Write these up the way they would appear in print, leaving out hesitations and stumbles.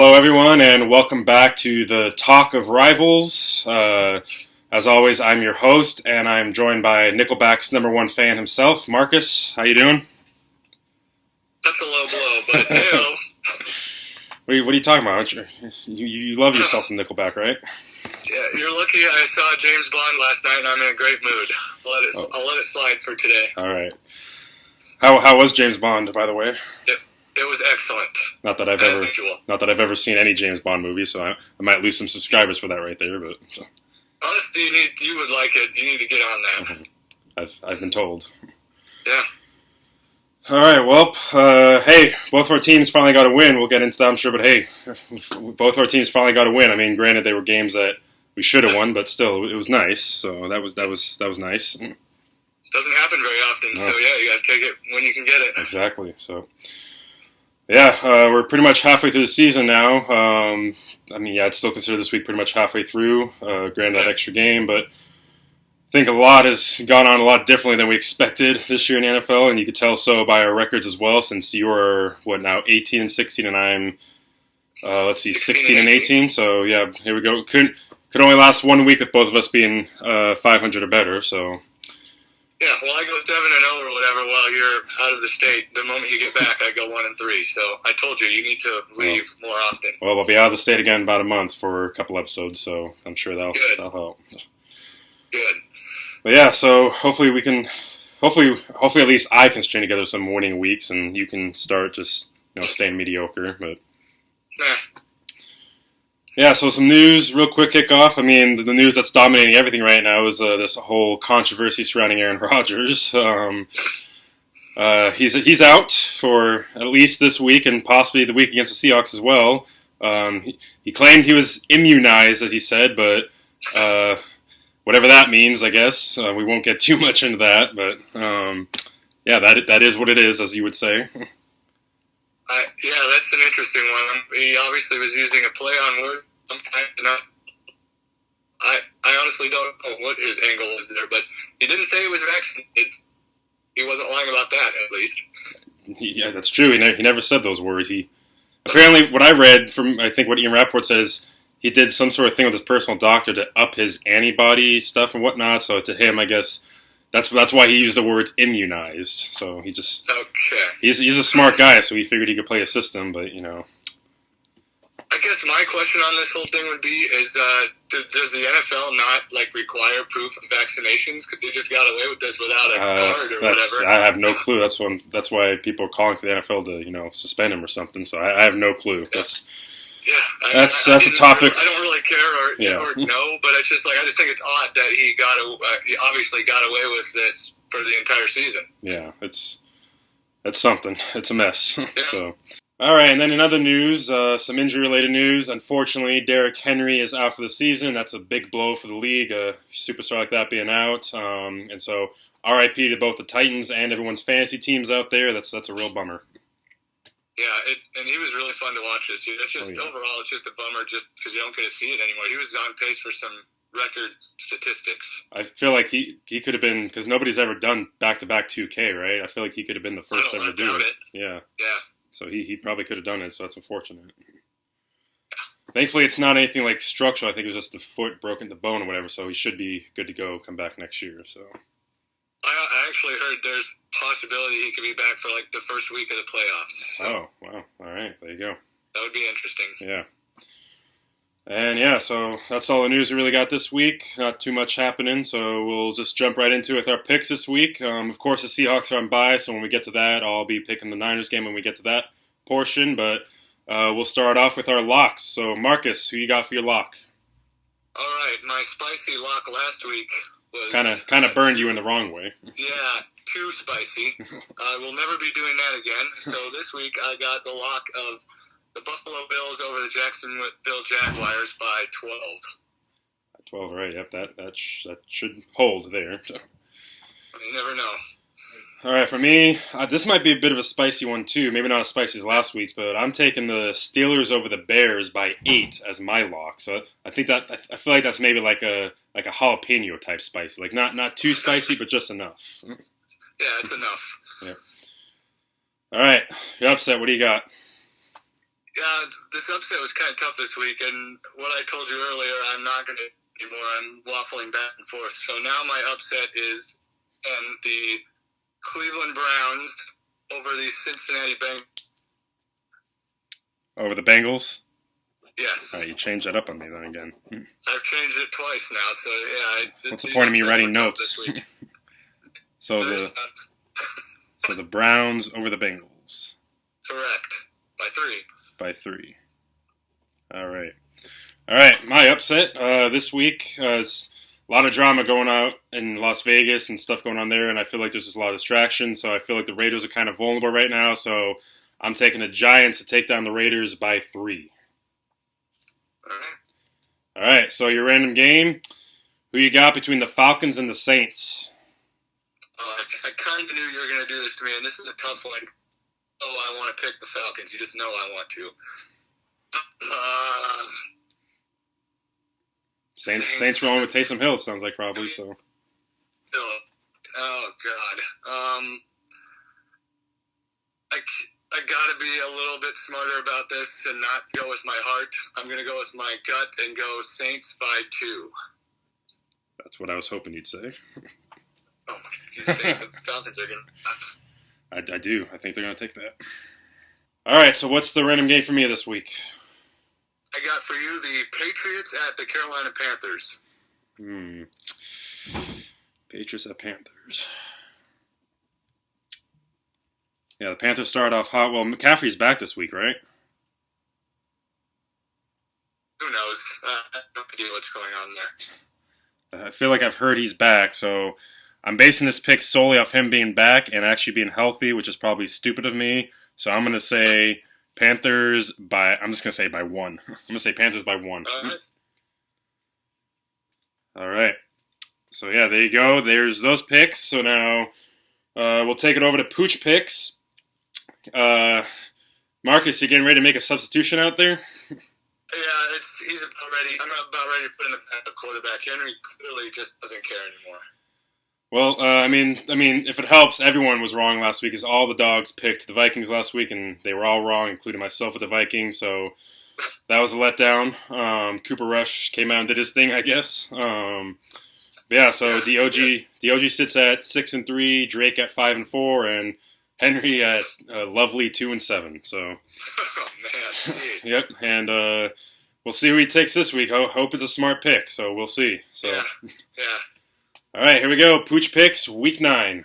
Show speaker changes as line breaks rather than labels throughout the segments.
Hello, everyone, and welcome back to the Talk of Rivals. As always, I'm your host, and I'm joined by Nickelback's #1 fan himself, Marcus. How you doing?
That's a low blow, but you know.
What are you talking about? You love yourself some Nickelback, right?
Yeah, you're lucky I saw James Bond last night, and I'm in a great mood. I'll let it slide for today.
All right. How was James Bond, by the way?
It was excellent.
Not that I've ever seen any James Bond movie, so I might lose some subscribers for that right there. But
honestly, you would like it. You need to get on that.
I've been told.
Yeah.
All right. Well, hey, both of our teams finally got a win. We'll get into that, I'm sure. But hey, both of our teams finally got a win. I mean, granted, they were games that we should have won, but still, it was nice. So that was nice.
Doesn't happen very often, no. So yeah, you got to take it when you can get it.
Exactly. So. Yeah, we're pretty much halfway through the season now. I mean, yeah, I'd still consider this week pretty much halfway through, granted that extra game, but I think a lot has gone on a lot differently than we expected this year in the NFL, and you could tell so by our records as well, since you're, 18-16, and I'm, 16-18, so yeah, here we go. Could only last 1 week with both of us being 500 or better, so...
Yeah, well, I go 7-0 or whatever while you're out of the state. The moment you get back, I go 1-3. So I told you need to leave more often.
Well, I'll be out of the state again in about a month for a couple episodes, so I'm sure that'll help.
Good.
But yeah, so hopefully we can, hopefully at least I can string together some winning weeks, and you can start just staying mediocre. But yeah, so some news, real quick kickoff. I mean, the news that's dominating everything right now is this whole controversy surrounding Aaron Rodgers. He's out for at least this week and possibly the week against the Seahawks as well. He claimed he was immunized, as he said, but whatever that means, I guess. We won't get too much into that, but yeah, that is what it is, as you would say.
Yeah, that's an interesting one. He obviously was using a play on word. I honestly don't know what his angle is there, but he didn't say he was vaccinated. He wasn't lying about that, at least.
Yeah, that's true. He never said those words. Apparently, what I read from, I think what Ian Rappaport says, he did some sort of thing with his personal doctor to up his antibody stuff and whatnot. So to him, I guess that's why he used the words immunized. So he just he's a smart guy, so he figured he could play a system, but
I guess my question on this whole thing would be is does the NFL not require proof of vaccinations? Could they just got away with this without a card or whatever?
I have no clue. That's why people are calling for the NFL to suspend him or something. So I have no clue.
Yeah.
That's a topic.
I don't really care or know, but it's just I just think it's odd that he obviously got away with this for the entire season.
Yeah, it's something. It's a mess.
Yeah.
So. All right, and then in other news, some injury-related news. Unfortunately, Derrick Henry is out for the season. That's a big blow for the league, a superstar like that being out. And so RIP to both the Titans and everyone's fantasy teams out there. That's a real bummer.
Yeah, and he was really fun to watch this year. It's just overall, it's just a bummer just because you don't get to see it anymore. He was on pace for some record statistics.
I feel like he could have been, because nobody's ever done back-to-back 2K, right? I feel like he could have been the first ever to do it.
Yeah.
So he probably could have done it, so that's unfortunate. Thankfully, it's not anything structural. I think it was just the foot broken the bone or whatever, so he should be good to go, come back next year. So
I actually heard there's possibility he could be back for the first week of the playoffs. So
oh, wow. All right, there you go.
That would be interesting.
Yeah. And yeah, so that's all the news we really got this week. Not too much happening, so we'll just jump right into it with our picks this week. Of course, the Seahawks are on bye, so when we get to that, I'll be picking the Niners game when we get to that portion. But we'll start off with our locks. So, Marcus, who you got for your lock?
All right, my spicy lock last week was...
Kind of burned you in the wrong way.
Yeah, too spicy. I will never be doing that again. So this week I got the lock of the Buffalo Bills over the Jacksonville Jaguars by 12.
12, right? Yep, that should hold there.
You never know.
All right, for me, this might be a bit of a spicy one too. Maybe not as spicy as last week's, but I'm taking the Steelers over the Bears by 8 as my lock. So I think I feel like that's maybe like a jalapeno type spicy, not too spicy, but just enough.
Yeah, it's enough.
Yeah. All right, you're upset. What do you got?
Yeah, this upset was kind of tough this week, and what I told you earlier, I'm not going to anymore. I'm waffling back and forth. So now my upset is the Cleveland Browns over the Cincinnati Bengals.
Over the Bengals?
Yes.
You changed that up on me then again.
I've changed it twice now, so yeah.
What's the point of me writing notes?
This week.
So the Browns over the Bengals.
Correct. By 3.
By 3. All right. My upset this week is a lot of drama going out in Las Vegas and stuff going on there, and I feel like there's just a lot of distraction. So I feel like the Raiders are kind of vulnerable right now. So I'm taking the Giants to take down the Raiders by 3. All right. So your random game. Who you got between the Falcons and the Saints?
I kind of knew you were going to do this to me, and this is a tough one. I want to pick the Falcons. You just know I want to.
Saints rolling with Taysom Hill, sounds like probably. So.
Oh God. I got to be a little bit smarter about this and not go with my heart. I'm going to go with my gut and go Saints by 2.
That's what I was hoping you'd say.
Oh my! You think the Falcons are going
to? I do. I think they're going to take that. All right. So what's the random game for me this week?
I got for you the Patriots at the Carolina Panthers.
Patriots at Panthers. Yeah, the Panthers started off hot. Well, McCaffrey's back this week, right?
Who knows? I have no idea what's going on there.
I feel like I've heard he's back, so I'm basing this pick solely off him being back and actually being healthy, which is probably stupid of me. So I'm going to say Panthers by 1. I'm going to say Panthers by 1. All right. So, yeah, there you go. There's those picks. So now we'll take it over to Pooch Picks. Marcus, you getting ready to make a substitution out there?
Yeah, he's about ready. I'm about ready to put in a quarterback. Henry clearly just doesn't care anymore.
Well, I mean, if it helps, everyone was wrong last week. Because all the dogs picked the Vikings last week, and they were all wrong, including myself with the Vikings. So that was a letdown. Cooper Rush came out and did his thing, I guess. Yeah. So the OG sits at 6-3, Drake at 5-4, and Henry at lovely 2-7. So.
Oh man. Jeez.
Yep. And we'll see who he takes this week. Hope is a smart pick, so we'll see. So.
Yeah.
All right, here we go. Pooch Picks, Week 9.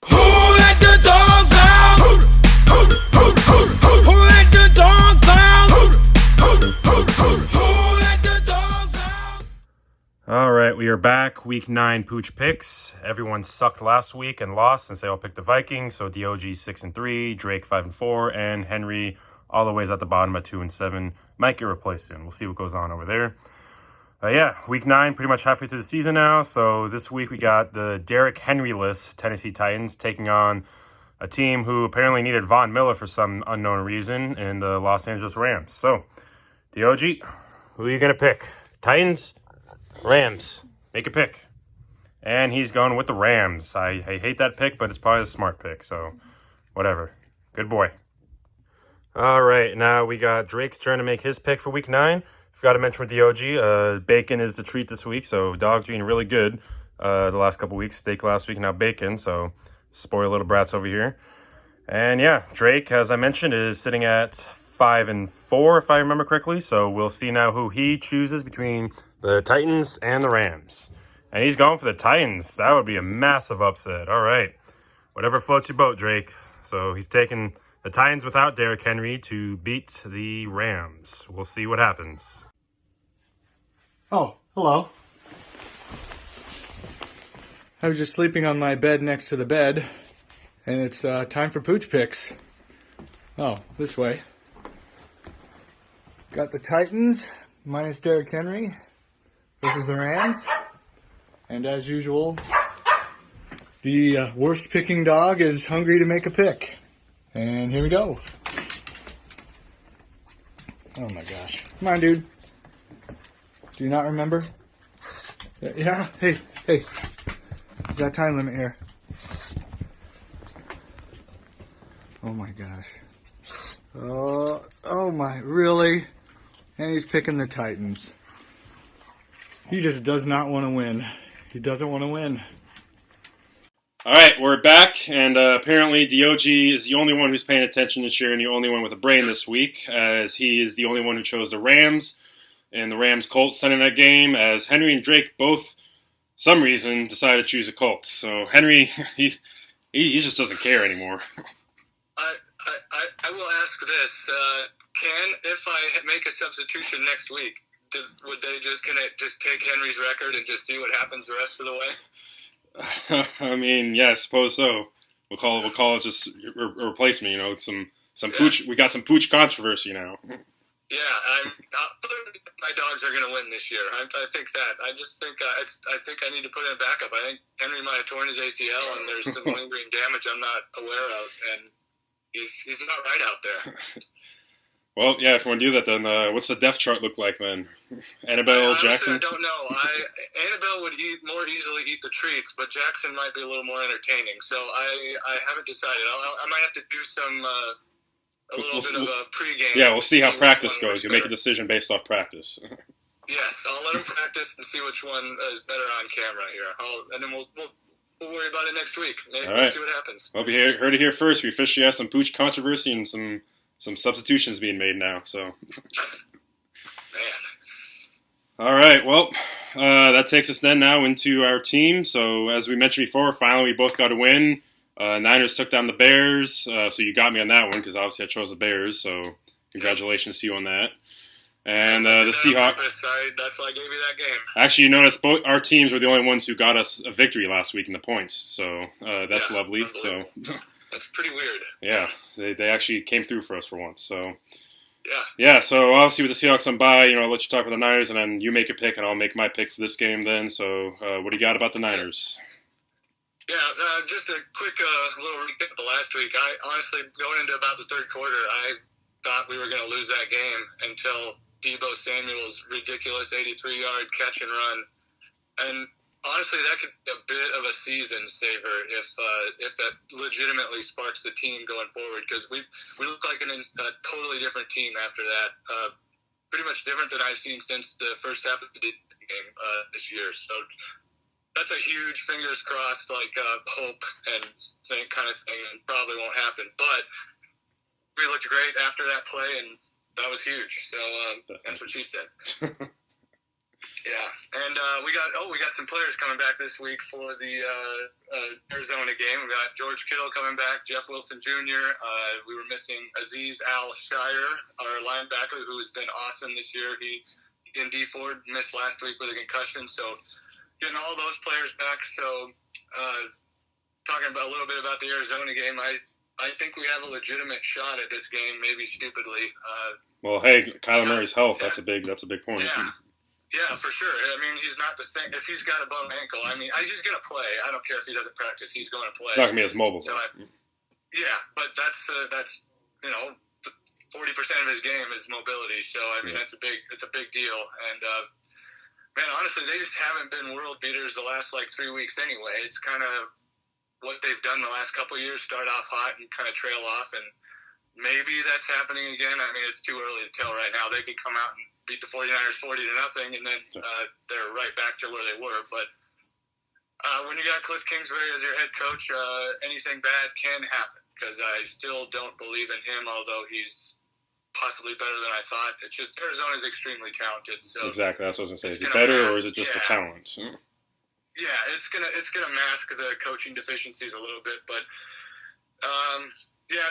Who let the dogs out? Who let the dogs out? Who let the dogs out?
All right, we are back. Week 9 Pooch Picks. Everyone sucked last week and lost since they all picked the Vikings. So DOG 6-3, Drake 5-4, and Henry all the way at the bottom at 2-7. Might get replaced soon. We'll see what goes on over there. Week 9, pretty much halfway through the season now. So this week we got the Derrick Henry-less Tennessee Titans taking on a team who apparently needed Von Miller for some unknown reason in the Los Angeles Rams. So, DOG, who are you going to pick? Titans? Rams? Make a pick. And he's going with the Rams. I hate that pick, but it's probably a smart pick. So, whatever. Good boy. All right, now we got Drake's turn to make his pick for Week 9. Forgot to mention with the OG, bacon is the treat this week, so dogs are eating really good the last couple weeks. Steak last week, now bacon, so spoiled little brats over here. And yeah, Drake, as I mentioned, is sitting at 5-4, if I remember correctly, so we'll see now who he chooses between the Titans and the Rams. And he's going for the Titans. That would be a massive upset. All right, whatever floats your boat, Drake. So he's taking the Titans without Derrick Henry to beat the Rams. We'll see what happens.
Oh, hello. I was just sleeping on my bed next to the bed, and it's time for Pooch Picks. Oh, this way. Got the Titans, minus Derrick Henry, versus the Rams. And as usual, the worst picking dog is hungry to make a pick. And here we go. Oh my gosh. Come on, dude. Do you not remember? Yeah? Hey. We've got time limit here. Oh my gosh. Oh my, really? And he's picking the Titans. He just does not want to win. He doesn't want to win.
All right, we're back, and apparently DOG is the only one who's paying attention this year and the only one with a brain this week, as he is the only one who chose the Rams and the Rams-Colts Sunday night game, as Henry and Drake both, some reason, decided to choose the Colts. So Henry, he just doesn't care anymore.
I will ask this: if I make a substitution next week, would they just take Henry's record and just see what happens the rest of the way?
I mean, yeah, I suppose so. We'll call it just a replacement. You know, some Pooch. We got some Pooch controversy now.
Yeah, my dogs are going to win this year. I think that. I just think I think I need to put in a backup. I think Henry might have torn his ACL, and there's some lingering damage I'm not aware of, and he's not right out there.
Well, yeah, if we want to do that, then what's the depth chart look like then? Annabelle, Jackson?
I don't know. Annabelle would more easily eat the treats, but Jackson might be a little more entertaining. So I haven't decided. I might have to do some a little bit of a pregame.
Yeah, we'll see how practice goes. You make a decision based off practice.
Yes, I'll let him practice and see which one is better on camera here. And then we'll worry about it next week. Maybe
All right.
We'll see what happens.
Well, we heard it here first. We officially have some Pooch controversy and some substitutions being made now. So,
Man.
all right. Well, that takes us then now into our team. So, as we mentioned before, finally we both got a win. Niners took down the Bears, so you got me on that one because obviously I chose the Bears. So, congratulations to you on that. And the Seahawks.
That's why I gave you that game.
Actually, you notice both our teams were the only ones who got us a victory last week in the points. So that's lovely. So
that's pretty weird.
Yeah, they actually came through for us for once. So
yeah.
So obviously with the Seahawks on bye, I'll let you talk about the Niners, and then you make a pick, and I'll make my pick for this game. Then, so what do you got about the Niners?
Yeah, just a quick little recap of last week. I honestly, going into about the third quarter, I thought we were going to lose that game until Deebo Samuel's ridiculous 83-yard catch and run. And honestly, that could be a bit of a season saver if that legitimately sparks the team going forward, because we look like a totally different team after that. Pretty much different than I've seen since the first half of the game this year. So that's a huge fingers crossed, hope and kind of thing, and probably won't happen. But we looked great after that play, and that was huge. So that's what she said. Yeah, and we got some players coming back this week for the Arizona game. We got George Kittle coming back, Jeff Wilson Jr. We were missing Azeez Al-Shire, our linebacker, who has been awesome this year. He and D Ford missed last week with a concussion, so getting all those players back. So talking about a little bit about the Arizona game, I think we have a legitimate shot at this game, maybe stupidly.
Well, hey, Kyler Murray's health, that's a big point.
Yeah, for sure. I mean, he's not the same. If he's got a bum ankle, he's going to play. I don't care if he doesn't practice. He's going to play.
It's not going to be as mobile.
So but that's 40% of his game is mobility. So that's it's a big deal. And man, honestly, they just haven't been world beaters the last 3 weeks anyway. It's kind of what they've done the last couple of years: start off hot and kind of trail off, and maybe that's happening again. I mean, it's too early to tell right now. They could come out and beat the 49ers 40-0, and then they're right back to where they were. But when you got Cliff Kingsbury as your head coach, anything bad can happen, because I still don't believe in him, although he's possibly better than I thought. It's just Arizona's extremely talented. So
exactly, that's what I was going to say. Is he better, or is it just the talent?
Yeah, it's gonna mask the coaching deficiencies a little bit, but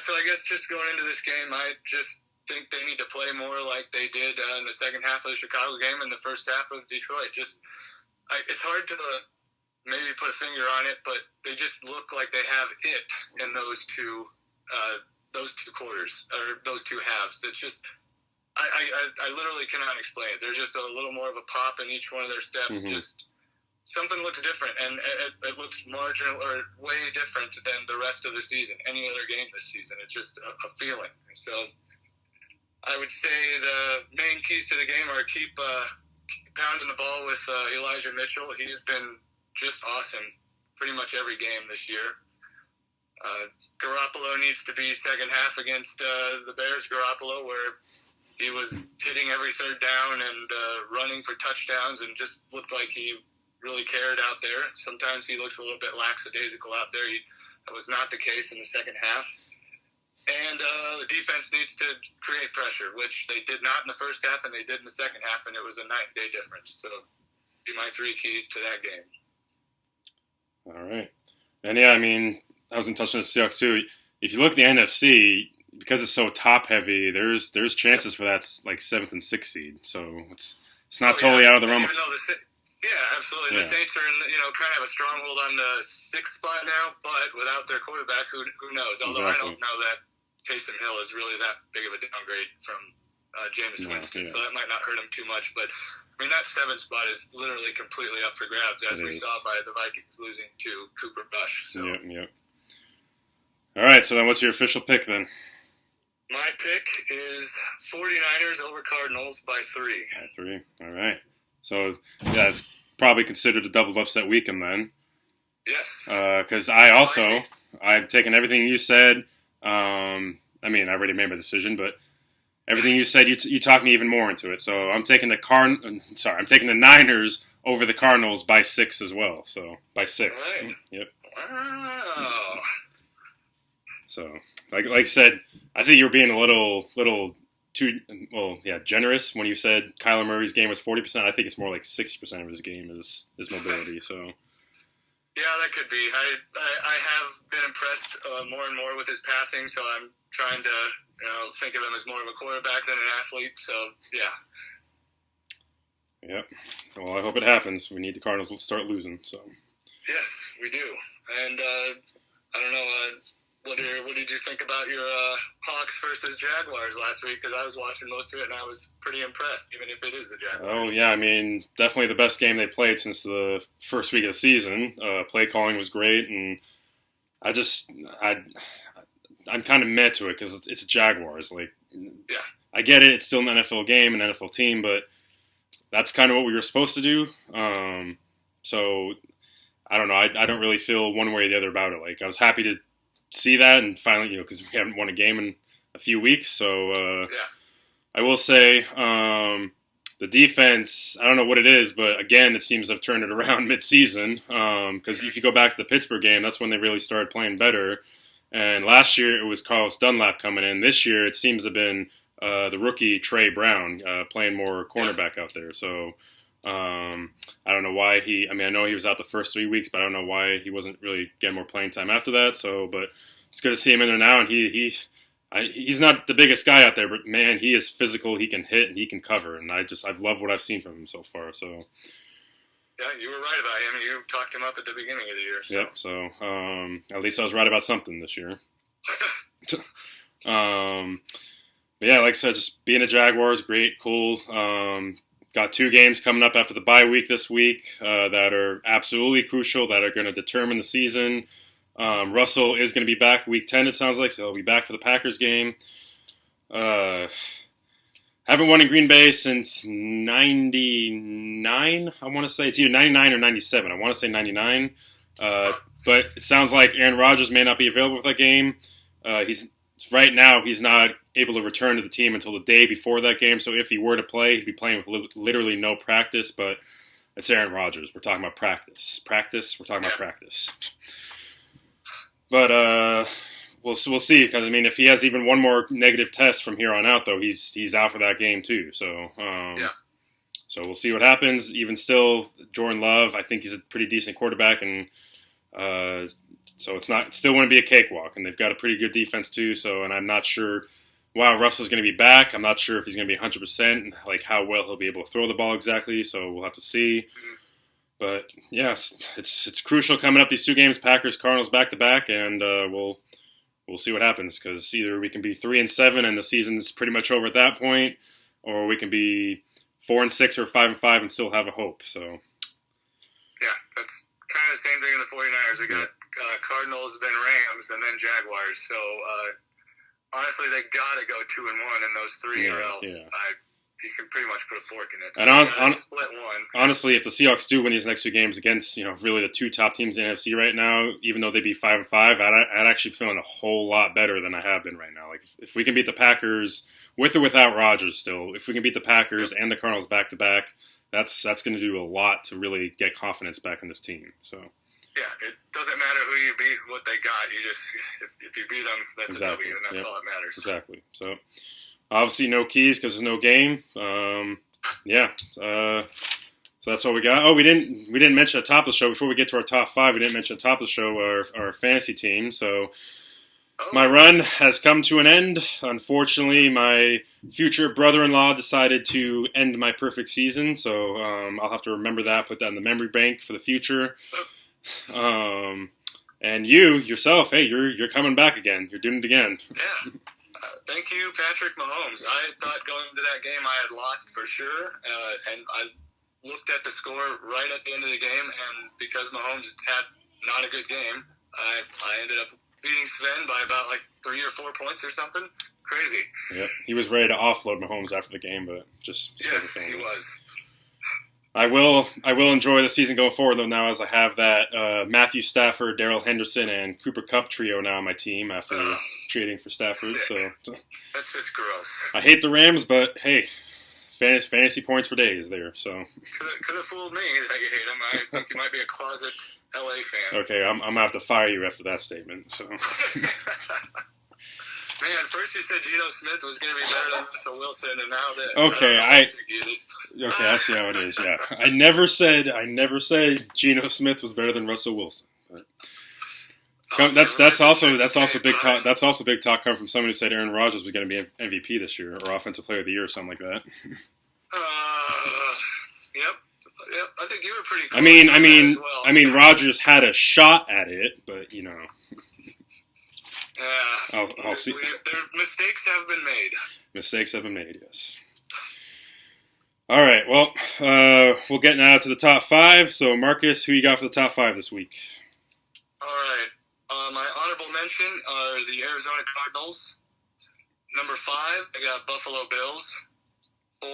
so I guess just going into this game, I just think they need to play more like they did in the second half of the Chicago game and the first half of Detroit. It's hard to maybe put a finger on it, but they just look like they have it in those two quarters, or those two halves. It's just I literally cannot explain it. There's just a little more of a pop in each one of their steps.
Mm-hmm.
Just something looks different, and it looks marginal or way different than the rest of the season, any other game this season. It's just a feeling. So I would say the main keys to the game are keep pounding the ball with Elijah Mitchell. He's been just awesome pretty much every game this year. Garoppolo needs to be second half against the Bears. Garoppolo, where he was hitting every third down and running for touchdowns and just looked like he really cared out there. Sometimes he looks a little bit lackadaisical out there. That was not the case in the second half. And the defense needs to create pressure, which they did not in the first half and they did in the second half, and it was a night and day difference. So, be my 3 keys to that game.
All right. And yeah, I mean, I was in touch on the Seahawks too. If you look at the NFC, because it's so top heavy, there's chances for that like 7th and 6th seed. So it's not totally out of the realm.
Yeah, absolutely.
Yeah.
The Saints are kind of have a stronghold on the 6th spot now, but without their quarterback, who knows? Although
Exactly.
I don't know that Taysom Hill is really that big of a downgrade from Jameis Winston, so that might not hurt him too much. But I mean, that 7th spot is literally completely up for grabs, as we saw by the Vikings losing to Cooper Rush. So.
Yep. All right, so then what's your official pick then?
My pick is 49ers over Cardinals by 3.
By 3. All right. So yeah, it's probably considered a double upset weekend then.
Yes.
Because I've taken everything you said. I mean, I already made my decision, but everything you said, you talked me even more into it. So I'm taking I'm taking the Niners over the Cardinals by 6 as well. So by 6.
Right.
Yep.
Wow.
So like I said, I think you were being a little too generous when you said Kyler Murray's game was 40%. I think it's more like 60% of his game is mobility. So.
Yeah, that could be. I have been impressed more and more with his passing, so I'm trying to think of him as more of a quarterback than an athlete. So yeah.
Yep. Well, I hope it happens. We need the Cardinals to start losing. So.
Yes, we do. And I don't know. What did you think about your Hawks versus Jaguars last week? Because I was watching most of it and I was pretty impressed, even if it is the Jaguars.
Oh, yeah. I mean, definitely the best game they played since the first week of the season. Play calling was great, and I'm kind of meh to it because it's Jaguars. Like,
yeah.
I get it. It's still an NFL game, an NFL team, but that's kind of what we were supposed to do. So, I don't know. I don't really feel one way or the other about it. Like, I was happy to see that, and finally, because we haven't won a game in a few weeks. So I will say the defense, I don't know what it is, but again, it seems to have turned it around mid-season. Because if you go back to the Pittsburgh game, that's when they really started playing better. And last year it was Carlos Dunlap coming in. This year it seems to have been the rookie Trey Brown playing more cornerback out there. So I don't know why I know he was out the first 3 weeks, but I don't know why he wasn't really getting more playing time after that. So, but it's good to see him in there now, and he's not the biggest guy out there, but man, he is physical. He can hit and he can cover, and I've loved what I've seen from him so far. So.
Yeah, you were right about him. You talked him up at the beginning of the year. So.
Yep. So at least I was right about something this year. But yeah, like I said, just being a Jaguars, great, cool. Got 2 games coming up after the bye week this week that are absolutely crucial, that are going to determine the season. Russell is going to be back week 10, it sounds like, so he'll be back for the Packers game. Haven't won in Green Bay since 99, I want to say. It's either 99 or 97. I want to say 99. But it sounds like Aaron Rodgers may not be available for that game. Right now, he's not able to return to the team until the day before that game. So if he were to play, he'd be playing with literally no practice. But it's Aaron Rodgers. We're talking about practice. We're talking about practice. But we'll see. Because I mean, if he has even one more negative test from here on out, though, he's out for that game too. So So we'll see what happens. Even still, Jordan Love, I think he's a pretty decent quarterback, and so it still wouldn't be a cakewalk. And they've got a pretty good defense too. So, and I'm not sure. While Russell's going to be back, I'm not sure if he's going to be 100%, like how well he'll be able to throw the ball exactly. So we'll have to see. But yes, it's crucial coming up these 2 games, Packers, Cardinals back to back, and we'll see what happens, because either we can be 3-7 and the season's pretty much over at that point, or we can be 4-6 or 5-5 and still have a hope. So
yeah, that's kind of the same thing in the 49ers. They got Cardinals, then Rams, and then Jaguars. So honestly, they got to go 2-1 in those 3, or else you can pretty much put a fork in it.
And
So split one.
honestly, if the Seahawks do win these next 2 games against, really the 2 top teams in the NFC right now, even though they'd be 5-5, I'd actually feeling a whole lot better than I have been right now. Like if we can beat the Packers with or without Rodgers, still, if we can beat the Packers and the Cardinals back to back, that's going to do a lot to really get confidence back in this team. So.
Yeah, it doesn't matter who you beat, what they got. You just if you beat them, that's
Exactly.
a W, and that's all that matters.
Exactly. So obviously no keys because there's no game. So that's all we got. Oh, we didn't mention at the top of the show before we get to our top 5. We didn't mention at the top of the show our fantasy team. So my run has come to an end. Unfortunately, my future brother-in-law decided to end my perfect season. So I'll have to remember that, put that in the memory bank for the future. And you yourself, hey, you're coming back again. You're doing it again.
Yeah. Thank you, Patrick Mahomes. I thought going into that game I had lost for sure, and I looked at the score right at the end of the game, and because Mahomes had not a good game, I ended up beating Sven by about like 3 or 4 points or something. Crazy.
Yep. He was ready to offload Mahomes after the game, but just
yes, he was.
I will enjoy the season going forward, though, now as I have that Matthew Stafford, Darrell Henderson, and Cooper Kupp trio now on my team after trading for Stafford. So
that's just gross.
I hate the Rams, but hey, fantasy points for days there. So
could have fooled me that you hate him. I think you might be a closet LA fan.
Okay, I'm gonna have to fire you after that statement. So.
Man, first you said Geno Smith was going to be better than Russell Wilson, and now this.
Okay, I see how it is. Yeah, I never said Geno Smith was better than Russell Wilson. But that's also big talk. That's also big talk coming from someone who said Aaron Rodgers was going to be MVP this year or Offensive Player of the Year or something like that.
Yep. I think you were pretty close.
I mean, Rodgers had a shot at it, but
Yeah,
I'll see.
Their mistakes have been made.
Mistakes have been made, yes. All right, well, we'll get now to the top 5. So, Marcus, who you got for the top 5 this week?
All right. My honorable mention are the Arizona Cardinals. Number 5, I got Buffalo Bills. 4,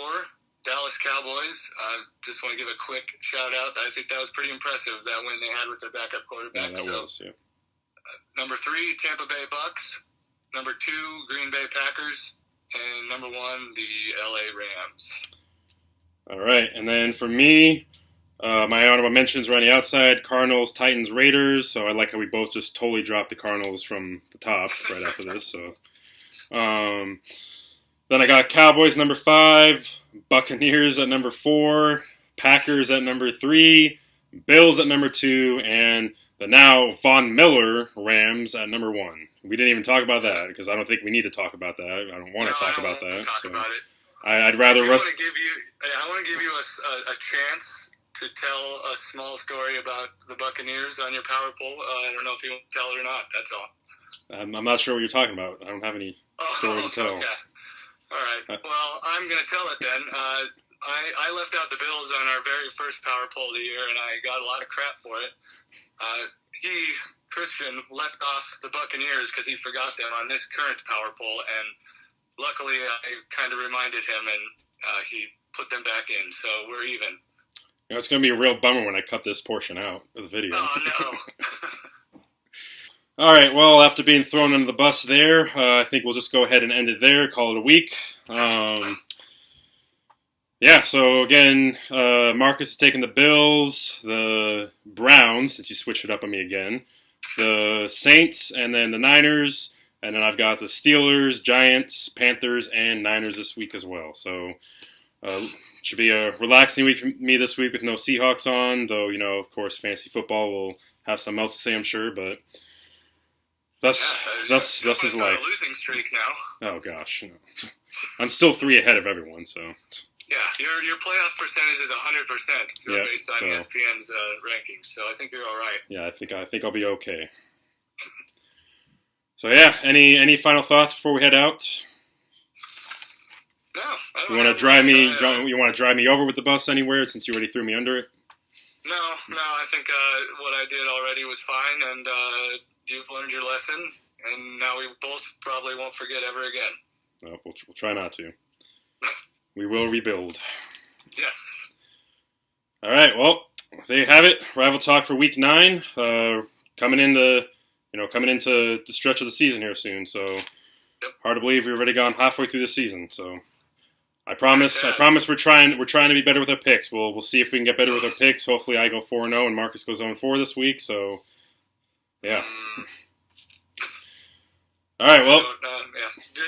Dallas Cowboys. I just want to give a quick shout out. I think that was pretty impressive, that win they had with their backup quarterback.
Yeah.
Number 3, Tampa Bay Bucks. Number 2, Green Bay Packers. And number 1, the LA Rams.
All right, and then for me, my honorable mentions are on the outside: Cardinals, Titans, Raiders. So I like how we both just totally dropped the Cardinals from the top right after this. So, then I got Cowboys number 5, Buccaneers at number 4, Packers at number 3, Bills at number 2, and the now Von Miller Rams at number 1. We didn't even talk about that because I don't think we need to talk about that. I don't want to talk about that.
About it.
I'd rather
I want to give you a chance to tell a small story about the Buccaneers on your power poll. I don't know if you want to tell it or not. That's all.
I'm not sure what you're talking about. I don't have any story to tell.
Okay. All right. Well, I'm going to tell it then. I left out the Bills on our very first power poll of the year, and I got a lot of crap for it. Christian left off the Buccaneers because he forgot them on this current power poll, and luckily I kind of reminded him, and he put them back in, so we're even.
It's going to be a real bummer when I cut this portion out of the video.
Oh, no.
All right, well, after being thrown under the bus there, I think we'll just go ahead and end it there, call it a week. Yeah, so again, Marcus is taking the Bills, the Browns, since you switched it up on me again, the Saints, and then the Niners, and then I've got the Steelers, Giants, Panthers, and Niners this week as well. So should be a relaxing week for me this week with no Seahawks on, though, of course, fantasy football will have something else to say, I'm sure, but that's his life.
A losing streak now.
Oh, gosh. I'm still 3 ahead of everyone, so...
Yeah, your playoff percentage is 100% based on ESPN's rankings, so I think you're all right.
Yeah, I think I'll be okay. So yeah, any final thoughts before we head out?
No, I don't.
You want to drive me over with the bus anywhere since you already threw me under it?
No, I think what I did already was fine, and you've learned your lesson, and now we both probably won't forget ever again.
No, we'll try not to. We will rebuild.
Yes.
All right, well, there you have it. Rival talk for Week 9. Coming into the stretch of the season here soon. So hard to believe we've already gone halfway through the season. So I promise we're trying to be better with our picks. We'll see if we can get better with our picks. Hopefully I go 4-0 and Marcus goes 0-4 this week. So yeah. All right, well.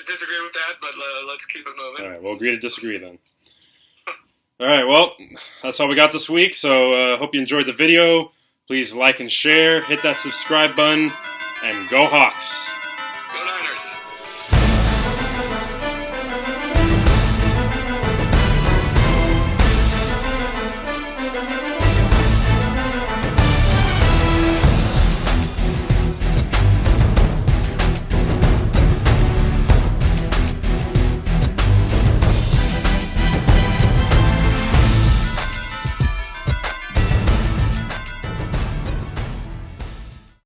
Disagree with that, but let's keep it moving.
All right, we'll agree to disagree then. All right, well, that's all we got this week. So hope you enjoyed the video. Please like and share, hit that subscribe button, and go Hawks.